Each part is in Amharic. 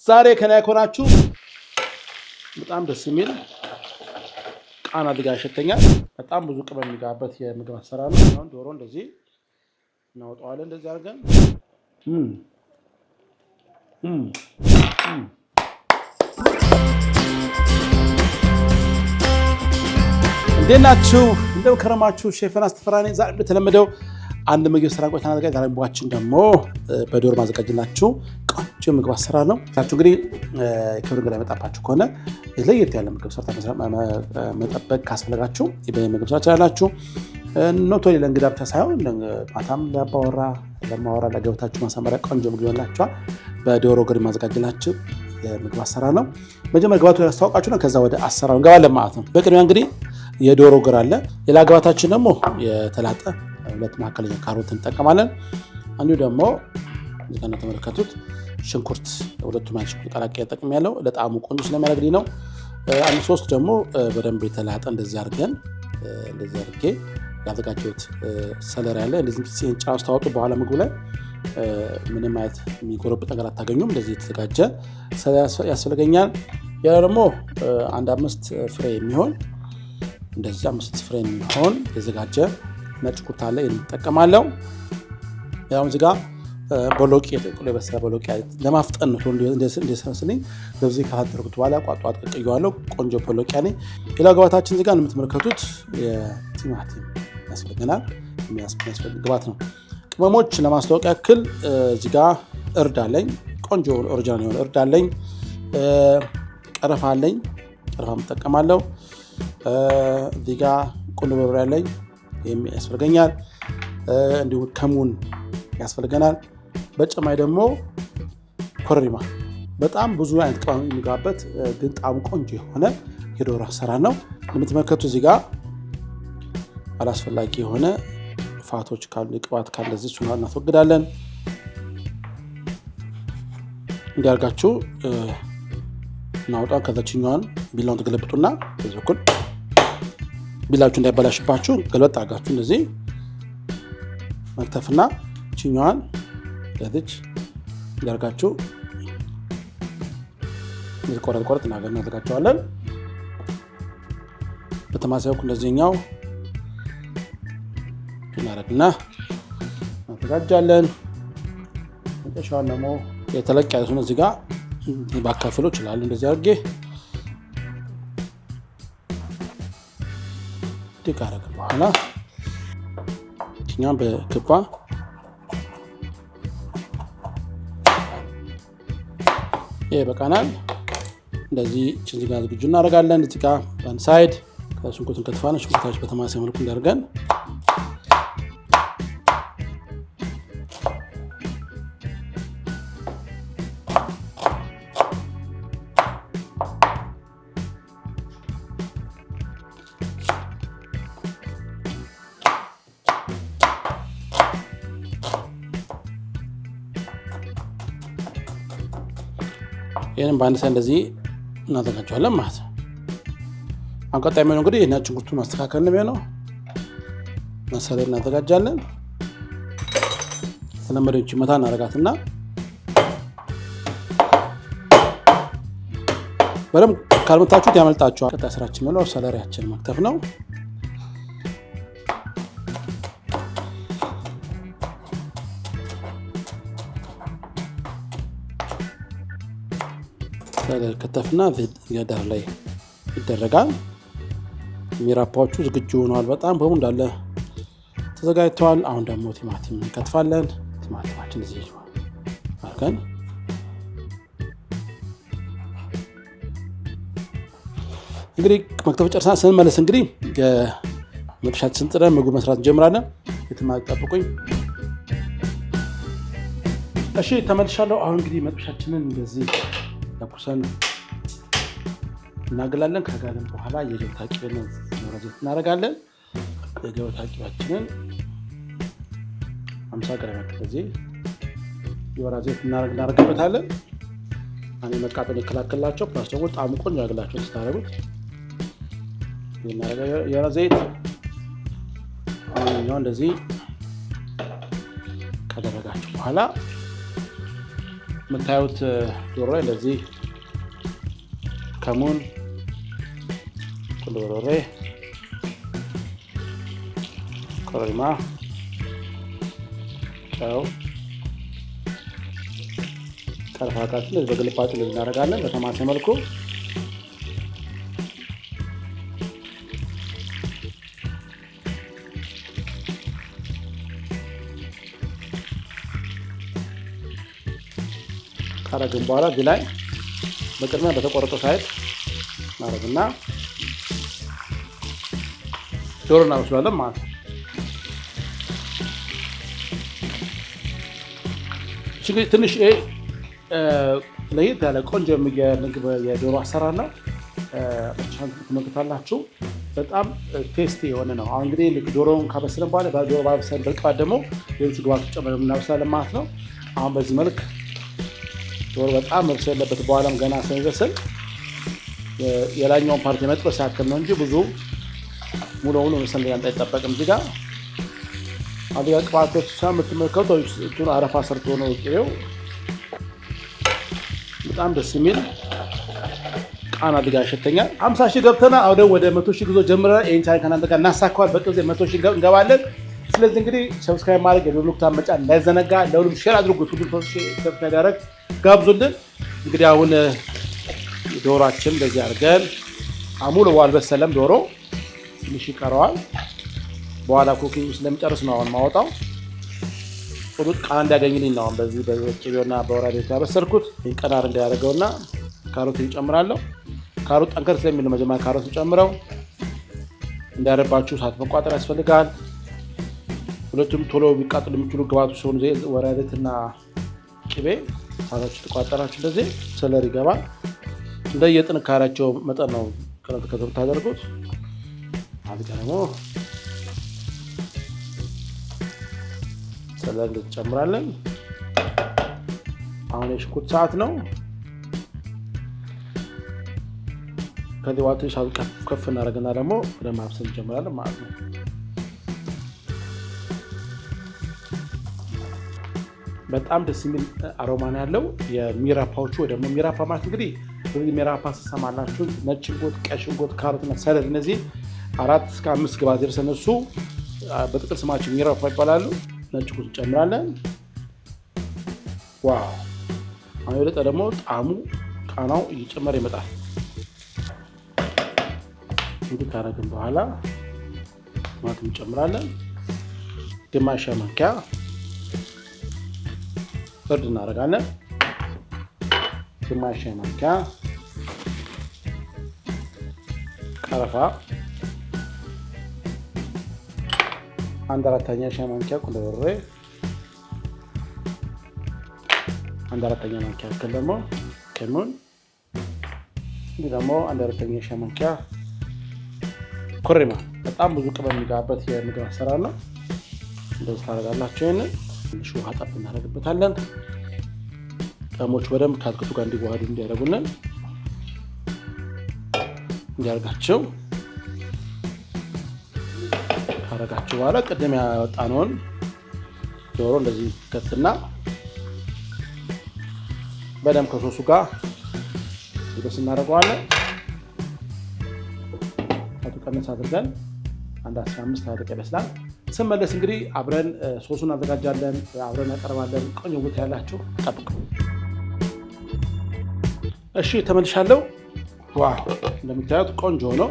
ዛሬ ከላይ ኮናችሁ በጣም ደስ የሚል ቃና ድጋ ያሸተኛል። በጣም ብዙ ቅመም የሚጋበት የምግብ አሰራር ነው። አሁን ዶሮ እንደዚህ እናወጣዋለን። እንደዚህ አድርገን እንዴት ናችሁ? እንደምን ከረማችሁ? ሼፍ ዮናስ ተፈራ ነኝ። ዛሬ እንደተለመደው አንድ ምግብ ስራ ቆይታ እናደርጋለን። ዛሬ ምግባችን ደግሞ በዶሮ ማዘጋጅላችሁ ቆንጆ ምግብ አሰራር ነው። እንግዲህ ክብር እንግዳ የመጣባችሁ ከሆነ ለየት ያለ ምግብ ሰርታ መጠበቅ ካስፈለጋችሁ በምግብ ስራ ትችላላችሁ። ኖቶ ለእንግዳ ብቻ ሳይሆን ማታም ለአባወራ ለማወራ ለገብታችሁ ማሳመሪያ ቆንጆ ምግብ ይሆንላችኋል። በዶሮ እግር ማዘጋጅላችሁ የምግብ አሰራር ነው። መጀመሪያ ግባቱ ያስተዋውቃችሁ ነው። ከዛ ወደ አሰራሩ እንገባለን ማለት ነው። በቅድሚያ እንግዲህ የዶሮ እግር አለ። ሌላ ግባታችን ደግሞ የተላጠ ሁለት መካከለኛ ካሮት እንጠቀማለን። አንዱ ደግሞ እዚህ ጋር ተመለከቱት ሽንኩርት፣ ሁለቱም አይነት ሽንኩርት ቀላቅዬ ተጠቅሜያለሁ። ለጣዕሙ ቆንጆ ስለሚያደርግልኝ ነው። አንድ ሶስት ደግሞ በደንብ የተላጠ እንደዚህ አድርጌ ያዘጋጀሁት ሰለሪ አለ። እንደዚህ ጫው ታወጡ በኋላ ምግቡ ላይ ምንም አይነት የሚጎረብጥ ነገር አታገኙም። እንደዚህ የተዘጋጀ ሰለሪ ያስፈልገኛል። ያ ደግሞ አንድ 5 ፍሬ የሚሆን እንደዚህ 5 ፍሬ የሚሆን የተዘጋጀ ነጭ ሽንኩርት አለ። እንጠቀማለሁ። ያው እዚህ ጋር ቦሎቄ ተቆሎ በስራ ቦሎቄ ለማፍጠን ነው እንደሰለኝ ለዚህ ካደረኩት በኋላ ቋጧት ቀቅየዋለሁ። ቆንጆ ቦሎቄ ነኝ። ሌላ ግባታችን እዚህ ጋር የምትመለከቱት የቲማቲም ያስፈልገናል። የሚያስፈልግ ግባት ነው። ቅመሞች ለማስተዋወቅ ያክል እዚህ ጋር እርድ አለኝ። ቆንጆ ኦሪጂናል የሆነ እርድ አለኝ። ቀረፋ አለኝ። ቀረፋ እጠቀማለሁ። እዚህ ጋር ቁንዶ በርበሬ አለኝ ያስፈልገኛል። እንዲሁም ከሙን ያስፈልገናል። በጨማይ ደግሞ ኮረሪማ። በጣም ብዙ አይነት ቅመም የሚጋበት ግን ጣዕሙ ቆንጆ የሆነ የዶሮ አሰራር ነው። እንደምትመለከቱ እዚህ ጋር አላስፈላጊ የሆነ ፋቶች ካሉ ቅባት ካለ እዚህ እሱን እናስወግዳለን። እንዲያርጋችሁ እናውጣ። ከዛችኛዋን ቢላውን ተገለብጡና በዚህ በኩል ቢላችሁ እንዳይበላሽባችሁ ገልበጥ አድርጋችሁ እንደዚህ መክተፍና ችኛዋን ለዚህ እንዲያርጋችሁ ቆረጥ እናዘጋጀዋለን። በተማሳይ በኩል እንደዚህኛው እናደርግና እናዘጋጃለን። መጨረሻውን ደግሞ የተለቅ ያለ ሆነ እዚህ ጋር ባካፍሎ ይችላል። እንደዚህ አድርጌ ካረግ በኋላ እኛም በክባ ይሄ በቃናል። እንደዚህ ቺዝ ጋር ዝግጁ እናደርጋለን። እዚህ ጋር በአንድ ሳይድ ከሽንኩርቱን ከትፋን ሽንኩርታችን በተማሳይ መልኩ እንዳደርገን ይሄንን በአንድ ሳይድ እንደዚህ እናዘጋጀዋለን ማለት ነው። አሁን ቀጣይ የሚሆነው እንግዲህ ነጭ ሽንኩርቱን ማስተካከል ነው የሚሆነው። መሰለኝ እናዘጋጃለን። ስለመደች መታ እናረጋትና በደምብ ካልመታችሁት ያመልጣችኋል። ቀጣይ ስራችን የሚሆነው ሰለሪያችን መክተፍ ነው። ከተፍና ዳር ላይ ይደረጋል። ሚራፓዎቹ ዝግጁ ሆነዋል። በጣም በሙሉ እንዳለ ተዘጋጅተዋል። አሁን ደግሞ ቲማቲም እንከትፋለን። ቲማቲማችን እዚህ አድርገን እንግዲህ መክተፍ ጨርሰናል። ስንመለስ እንግዲህ መጥበሻችን ጥደን ምግብ መስራት እንጀምራለን። የትማጠብቁኝ እሺ፣ ተመልሻለሁ። አሁን እንግዲህ መጥበሻችንን እንደዚህ ለኩሰን እናገላለን። ከጋለን በኋላ የገበታ ቅቤን ዘይት እናደርጋለን። የገበታ ቅቤያችንን 50 ግራም ከዚህ የወራ ዘይት እናደርግበታለን። እኔ መቃጠል ይከላከላቸው ፕላስ ደግሞ ጣዕሙ ቆንጆ ያደርግላቸው ስታደርጉት። የወራ ዘይት አሁን እንደዚህ ካደረጋችሁ በኋላ የምታዩት ዶሮ ላይ እንደዚህ ከሙን ቁንዶ በርበሬ ኮረሪማ ጨው ቀረፋታችን እንደዚህ በግልባጩ ላይ እናደርጋለን በተማሰ መልኩ ካረግን በኋላ እዚህ ላይ በቅድሚያ በተቆረጠው ሳይድ ማረግና ዶሮ እናበስላለን ማለት ነው። ትንሽ ለየት ያለ ቆንጆ የምግብ የዶሮ አሰራር ነው። ትመለከታላችሁ። በጣም ቴስቲ የሆነ ነው። አሁን እንግዲህ ዶሮውን ካበሰልን በኋላ ዶሮ ባበሰልን በቅባት ደግሞ ሌሎች ግብአቶች ጨምረን እናበስላለን ማለት ነው። አሁን በዚህ መልክ ዶሮ በጣም መብሰል ያለበት በኋላም ገና ሳይበስል የላኛውን ፓርት የመጥበስ ያክል ነው እንጂ ብዙ ሙሉ መብሰል አይጠበቅም። እዚህ ጋር አዲጋ ቅባቶች የምትመለከቱት እንትኑ አረፋ ሰርቶ ነው ቅቤው በጣም ደስ የሚል ቃና አዲጋ ያሸተኛል። 50 ሺህ ገብተና አሁን ወደ 100 ሺህ ጉዞ ጀምረናል። ይሄን ቻይ ከናንተ ጋር እናሳካዋለን። በቅርቡ 100 ሺህ እንገባለን። ስለዚህ እንግዲህ ሰብስክራይብ ማድረግ የደወል ምልክቱን መጫን እንዳይዘነጋ፣ ለሁሉም ሼር አድርጉት። ሁሉም ሰው ሰብስክራይብ ያደርግ ጋብዙልን። እንግዲህ አሁን ዶሮአችን እንደዚህ አድርገን ሙሉ አልበሰለም። ዶሮ ትንሽ ይቀረዋል። በኋላ ኩኪንግ ስለሚጨርስ ነው አሁን ማወጣው። ሁሉ ቃና እንዲያገኝልኝ ነው በዚህ በቅቤውና በወራዴ ያበሰርኩት። ቀናር እንዲያደርገውና ካሮት እንጨምራለሁ። ካሮት ጠንከር ስለሚል መጀመሪያ ካሮት እንጨምረው። እንዳያረባችሁ እሳት መቋጠር ያስፈልጋል። ሁለቱም ቶሎ ቢቃጠሉ የሚችሉ ግብአቶች ሲሆኑ ወራዴትና ቅቤ እሳታችሁ ተቋጠራችሁ። እንደዚህ ሰለሪ ይገባል። እንደየጥንካሬያቸው መጠን ነው ከተብ ታደርጉት። አብጋ ደግሞ ሰለሪ እንጨምራለን። አሁን የሽንኩርት ሰዓት ነው። ከዚህ ዋት ሻው ከፍ እናደርግና ደግሞ ወደ ማብሰል እንጀምራለን ማለት ነው። በጣም ደስ የሚል አሮማ ነው ያለው የሚራፓዎቹ ወይ ደግሞ ሚራፓ ማለት እንግዲህ በዚህ ሚራፓ ተሰማላችሁ። ነጭ ሽንኩርት፣ ቀይ ሽንኩርት፣ ካሮትና ሰለሪ እነዚህ 4 እስከ 5 ግብአት እነሱ በጥቅል ስማቸው ሚራፓ ይባላሉ። ነጭ ሽንኩርት እንጨምራለን። ዋው! አሁን የበለጠ ደግሞ ጣዕሙ ቃናው እየጨመረ ይመጣል። እንግዲህ ካረግን በኋላ ቲማቲም እንጨምራለን። ግማሽ ማንኪያ እርድ እናደርጋለን። ግማሽ ማንኪያ ቀረፋ፣ 1/4 ሻይ ማንኪያ ቁንዶ በርበሬ፣ 1/4 ማንኪያ ያክል ደግሞ ከሙን፣ እንዲህ ደግሞ 1/4 ሻይ ማንኪያ ኮረሪማ። በጣም ብዙ ቅመም የሚገባበት የምግብ አሰራር ነው። እንደዚህ ታደርጋላችሁ። ይሄንን ትንሽ ውሃ ጠብ እናደርግበታለን። ቅመሞች በደንብ ከአትክልቱ ጋር እንዲዋሃዱ እንዲያደርጉልን እንዲያደርጋቸው ካረጋችሁ በኋላ ቅድም ያወጣነውን ዶሮ እንደዚህ ከትና በደንብ ከሶሱ ጋር ይደስ እናደርገዋለን። ቀነስ አድርገን አንድ 15 ደቂቃ ይበስላል። ስንመለስ እንግዲህ አብረን ሶሱን አዘጋጃለን፣ አብረን ያቀርባለን። ቆንጆ ቦታ ያላችሁ ጠብቁ። እሺ ተመልሻለሁ። ዋው! እንደምታዩት ቆንጆ ነው።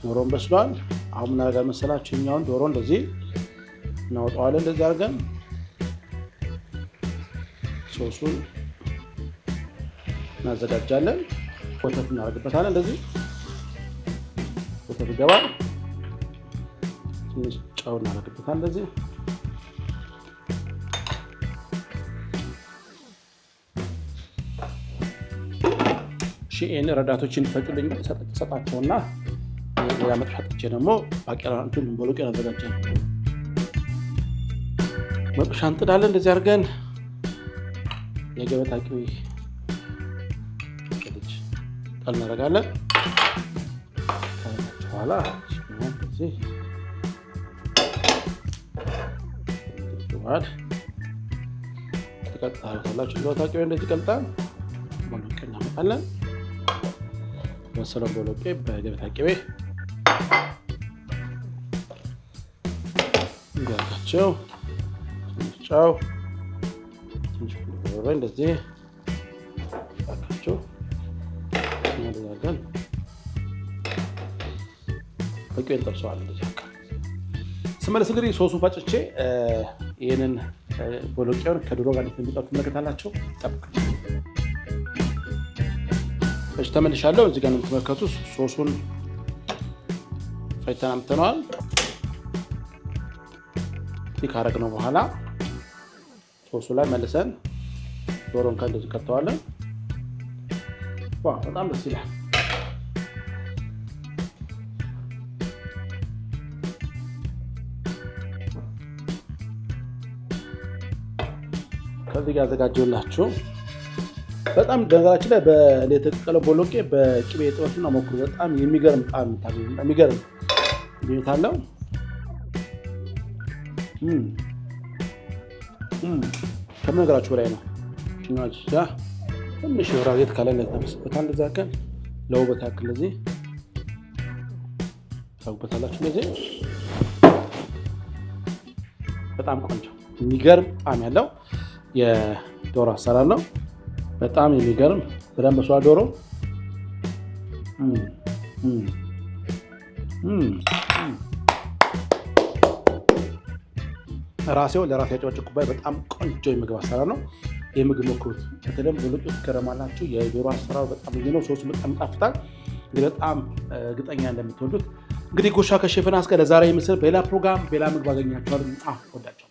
ዶሮን በስሏል። አሁን ምን አደርጋለሁ መሰላችሁ? እኛውን ዶሮ እንደዚህ እናወጣዋለን። እንደዚህ አድርገን ሶሱን እናዘጋጃለን። ወተት እናደርግበታለን። እንደዚህ ወተት ይገባል። ትንሽ ጨው እናደርግበታለን። እንደዚህ ሺኤን ረዳቶችን ፈጩልኝ ሰጣቸውና ሌላ መጥፋትቼ ደግሞ ባቄላ እንትን ቦሎቄ እናዘጋጃለን። መጥሻ እንጥዳለን። እንደዚህ አድርገን የገበታ ቅቤ ጣል እናደርጋለን። በኋላ እዚህ ቀጥ ታደርጋላችሁ። ቦሎቄ እንደዚህ ቀልጣል። ቦሎቄ እናመጣለን። በሰለው ቦሎቄ በገበታ ቅቤ እንዲያርጋቸው ጫው ትንሽ በርበሬ እንደዚህ አካቸው እናደርጋለን። በቅቤ እንጠብሰዋለን። እንደዚህ አካ ስመለስ እንግዲህ ሶሱን ፈጭቼ ይህንን ቦሎቄውን ከዶሮ ጋር እንደሚጣፍጥ ትመለከታላችሁ። ጠብቁ። እሺ ተመልሻለሁ። እዚህ ጋር እንደምትመለከቱት ሶሱን ፈጭተን አምጥተነዋል። ይህ ካረግነው በኋላ ሶሱ ላይ መልሰን ዶሮን ከእንደዚህ ከተዋለን። ዋው በጣም ደስ ይላል። ከዚህ ጋር አዘጋጀሁላችሁ። በጣም ነገራችን ላይ በተቀቀለ ቦሎቄ በቅቤ ጥበስና ሞክሩ። በጣም የሚገርም ጣዕም ታገኙ። የሚገርም እንዴት አለው። ከመነገራችሁ በላይ ነው። ጭኛቻ ትንሽ ወራጌት ካለ ለተመስበታል። እዛ ቀን ለውበት ያክል እዚህ ታውቁበታላችሁ። ለዚህ በጣም ቆንጆ የሚገርም ጣዕም ያለው የዶሮ አሰራር ነው። በጣም የሚገርም በደንብ በሷ ዶሮ ራሴው ለራሴ ያጨበጨብኩበት በጣም ቆንጆ የምግብ አሰራር ነው። ይህ ምግብ ሞክሩት። በተለይም ቦሎቄ ትገረማላችሁ። የዶሮ አሰራር በጣም ልዩ ነው። ሶሱ በጣም ይጣፍጣል። እንግዲህ በጣም እርግጠኛ እንደምትወዱት እንግዲህ ጉርሻ ከሼፍ ዮናስ ጋር ለዛሬ ምስል በሌላ ፕሮግራም በሌላ ምግብ አገኛችኋለሁ። ወዳችሁ